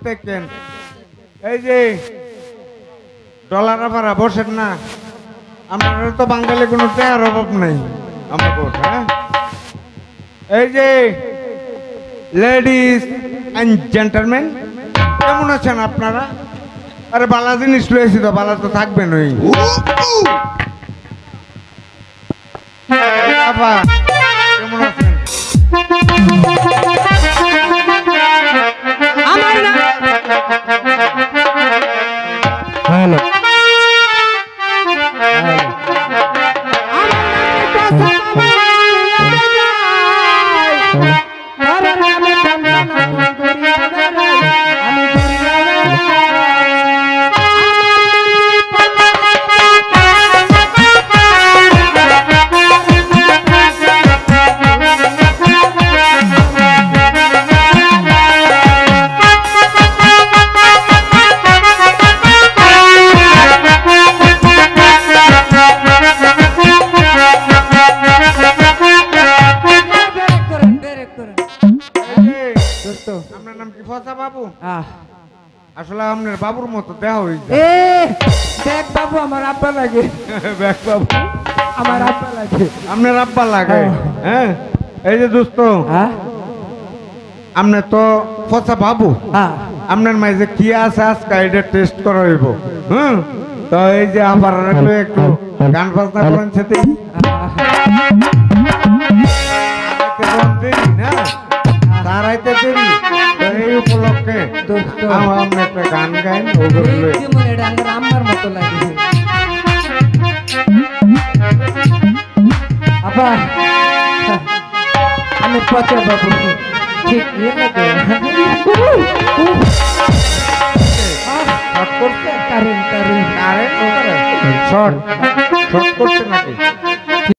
দেখেন এই যে ডলার আবার বসেন না আমাদের তো বাঙালি কোনো টাকার অভাব নেই আমরা হ্যাঁ এই যে লেডিস এন্ড জেন্টলম্যান কেমন আছেন আপনারা আরে বালা জিনিস লয়েছি তো বালা তো থাকবেন ওই আপা কেমন আছেন হ্যালো আপনার নাম কি ফসা বাবু আসলে আপনার বাবুর মতো দেখা হয়েছে দেখ বাবু আমার আব্বা লাগে ব্যাক বাবু আমার আব্বা লাগে আপনার আব্বা লাগে হ্যাঁ এই যে দোস্ত আপনার তো ফসা বাবু আপনার মাঝে কি আছে আজকে এটা টেস্ট করা হইব হুম তো এই যে আবার একটু গান বাজনা করেন সাথে না তারাইতে দেরি এই উপলক্ষে আমার একটা গান গাইন আমার মতো লাগে আপা আমি পচা বাবু ঠিক শর্ট করছে কারেন্ট শর্ট করছে নাকি